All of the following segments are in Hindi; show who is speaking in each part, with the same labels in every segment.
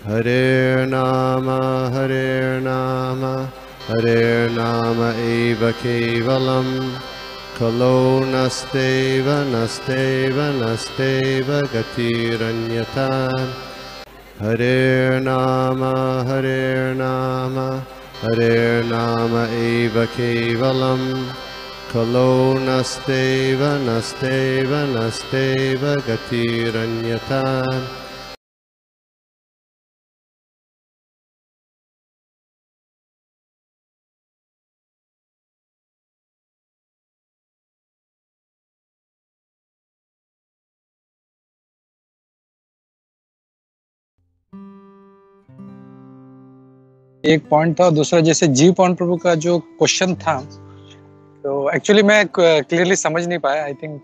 Speaker 1: Hare Nama Hare Nama eva kevalam Kalo nasteva nasteva nasteva gatiranyata Hare Nama Hare Nama eva kevalam Kalo nasteva nasteva nasteva gatiranyata
Speaker 2: एक पॉइंट था। दूसरा, जैसे जीव पॉइंट प्रभु का जो क्वेश्चन था, तो एक्चुअली मैं क्लियरली समझ नहीं पाया आई थिंक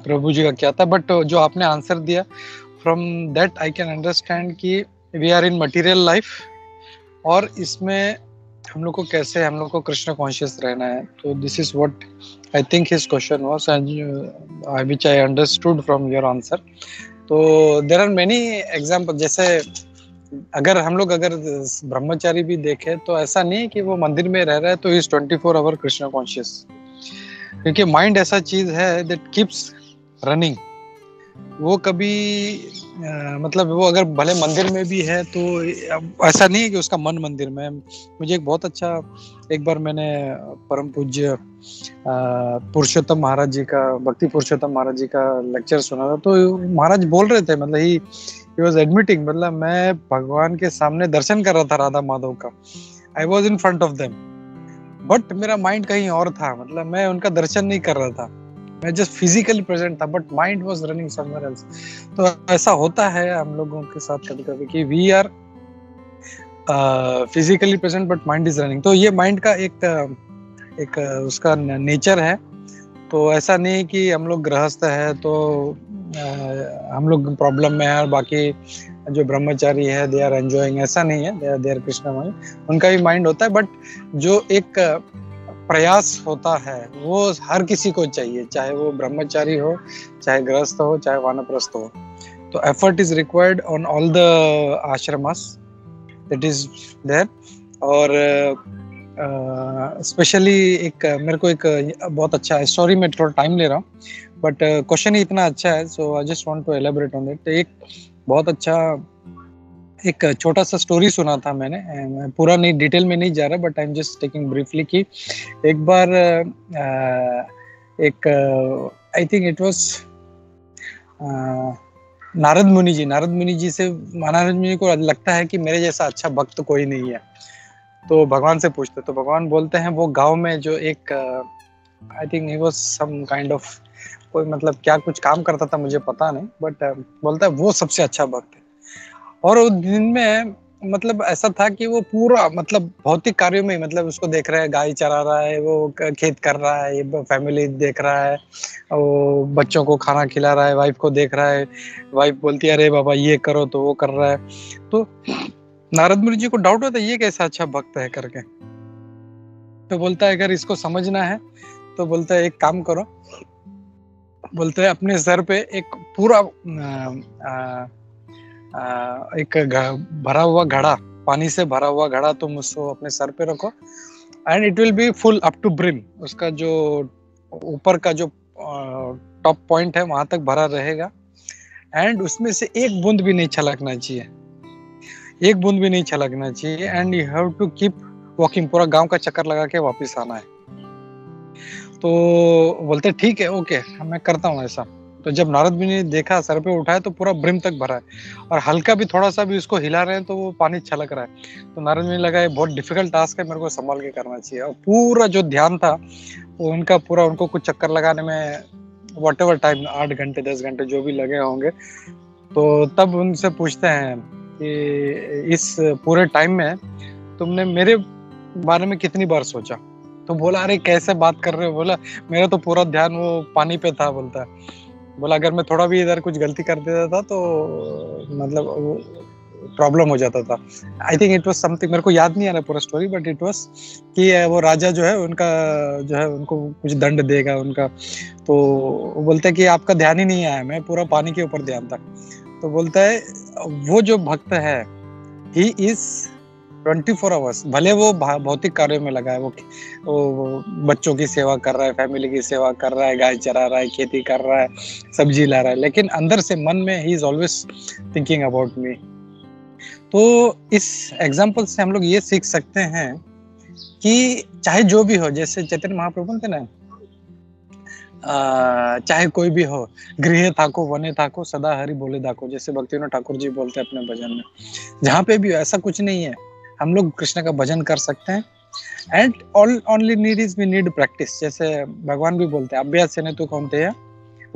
Speaker 2: प्रभु जी का क्या था, बट जो आपने आंसर दिया, from that I can understand कि we are in material life और इसमें हम लोग को कैसे, हम लोग को कृष्ण कॉन्शियस रहना है। तो this is what I think his question was, which I understood from your answer. तो देयर आर मेनी एग्जांपल, जैसे अगर हम लोग ब्रह्मचारी भी देखें तो ऐसा नहीं है कि वो मंदिर में रह रहा है तो इज 24 आवर कृष्ण कॉन्शियस, क्योंकि माइंड ऐसा चीज है दैट कीप्स रनिंग। वो कभी मतलब वो अगर भले मंदिर में भी है तो ऐसा नहीं है कि उसका मन मंदिर में। मुझे एक बहुत अच्छा, एक बार मैंने परम पूज्य पुरुषोत्तम महाराज जी का, भक्ति पुरुषोत्तम महाराज जी का लेक्चर सुना था। तो महाराज बोल रहे थे, मतलब ही वाज एडमिटिंग, मतलब मैं भगवान के सामने दर्शन कर रहा था राधा माधव का, I was in front of them, but मेरा माइंड कहीं और था, मतलब मैं उनका दर्शन नहीं कर रहा था, मैं जस्ट फिजिकली प्रेजेंट था, but mind was running somewhere else. तो ऐसा होता है हम लोगों के साथ कभी-कभी कि we are physically present but mind is running. तो ये माइंड का एक उसका नेचर है। तो ऐसा नहीं कि हम लोग गृहस्थ है तो हम लोग प्रॉब्लम में है और बाकी जो ब्रह्मचारी है दे आर एंजॉयिंग, ऐसा नहीं है। दे आर कृष्णमय, उनका भी माइंड होता है, बट जो एक प्रयास होता है वो हर किसी को चाहिए, चाहे वो ब्रह्मचारी हो, चाहे गृहस्थ हो, चाहे वानप्रस्थ हो। तो effort is required on all the ashramas that is there. और स्पेशली एक मेरे को एक बहुत अच्छा स्टोरी में, थोड़ा टाइम ले रहा हूँ बट क्वेश्चन ही इतना अच्छा है, so I just want to elaborate on it. एक बहुत अच्छा एक छोटा सा स्टोरी सुना था मैंने, पूरा नहीं, डिटेल में नहीं जा रहा, but I am just taking briefly कि एक बार एक I think it was Narad मुनि जी से, नारद मुनि को लगता है कि मेरे जैसा अच्छा भक्त कोई नहीं है, तो भगवान से पूछते, तो भगवान बोलते हैं वो गांव में जो एक I think he was some kind of कोई, मतलब क्या कुछ काम करता था मुझे पता नहीं, बट बोलता है वो सबसे अच्छा भक्त है। और उस दिन में मतलब ऐसा था कि वो पूरा मतलब भौतिक कार्यों में, मतलब उसको देख रहा है, गाय चरा रहा है, वो खेत कर रहा है, फैमिली देख रहा है, वो बच्चों को खाना खिला रहा है, वाइफ को देख रहा है, वाइफ बोलती है अरे बाबा ये करो, तो वो कर रहा है। तो नारद मुनि जी को डाउट होता है ये कैसा अच्छा भक्त है करके। तो बोलता है अगर इसको समझना है तो बोलता है एक काम करो, बोलते हैं अपने सर पे एक पूरा एक भरा हुआ घड़ा, पानी से भरा हुआ घड़ा तुम उसको अपने सर पे रखो, and it will be full up to brim. उसका जो ऊपर का जो टॉप पॉइंट है वहां तक भरा रहेगा, एंड उसमें से एक बूंद भी नहीं छलकना चाहिए, एक बूंद भी नहीं छलकना चाहिए, and you have to keep walking, पूरा गांव का चक्कर लगा के वापस आना है। तो बोलते ठीक है, ओके मैं करता हूँ ऐसा। तो जब नारद मुनि ने देखा, सर पे उठाया तो पूरा ब्रिम तक भरा है, और हल्का भी थोड़ा सा भी उसको हिला रहे हैं तो वो पानी छलक रहा है। तो नारद मुनि लगा ये बहुत डिफिकल्ट टास्क है, मेरे को संभाल के करना चाहिए। और पूरा जो ध्यान था वो उनका पूरा, उनको कुछ चक्कर लगाने में वॉट एवर टाइम, 8 घंटे 10 घंटे जो भी लगे होंगे। तो तब उनसे पूछते हैं कि इस पूरे टाइम में तुमने मेरे बारे में कितनी बार सोचा? तो बोला अरे कैसे बात कर रहे हो, बोला मेरा तो पूरा ध्यान वो पानी पे था। बोलता है, बोला अगर मैं थोड़ा भी इधर कुछ गलती कर देता था तो मतलब प्रॉब्लम हो जाता था। I think it was something, मेरे को याद नहीं आ रहा पूरा स्टोरी, बट इट वाज कि वो राजा जो है उनका, जो है उनको कुछ दंड देगा उनका। तो वो बोलते हैं कि आपका ध्यान ही नहीं आया, मैं पूरा पानी के ऊपर ध्यान था। तो बोलता है वो जो भक्त है ही इज 24 आवर्स, भले वो भौतिक कार्यों में लगा है, वो बच्चों की सेवा कर रहा है, फैमिली की सेवा कर रहा है, गाय चरा रहा है, खेती कर रहा है, सब्जी ला रहा है, लेकिन अंदर से मन में he is always thinking about me. तो इस एग्जाम्पल से हम लोग ये सीख सकते हैं कि चाहे जो भी हो, जैसे चैतन्य महाप्रभु बोलते ना, चाहे कोई भी हो, गृह थाको वने थाको सदा हरि बोले दाको, जैसे भक्तिविनोद ठाकुर जी बोलते हैं अपने भजन में। जहाँ पे भी हो, ऐसा कुछ नहीं है, हम लोग कृष्ण का भजन कर सकते हैं। And only need is we need practice, जैसे भगवान भी बोलते हैं अभ्यास से तो कौनते हैं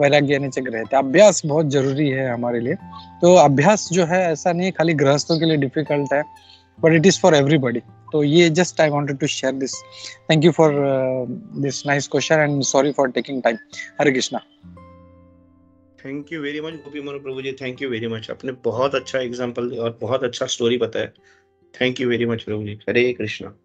Speaker 2: वैराग्य नीचे ग्रह। अभ्यास बहुत जरूरी है हमारे लिए। तो अभ्यास जो है ऐसा नहीं खाली गृहस्थों के लिए डिफिकल्ट है, but it is for everybody. तो ये just I wanted to share this. Thank you for this nice question and sorry for taking time. Hare Krishna.
Speaker 3: Thank you very much Gopi Mohan Prabhu ji, thank you very much. आपने बहुत अच्छा एग्जांपल और बहुत अच्छा स्टोरी बताया। Thank you very much Prabhu ji. Hare Krishna.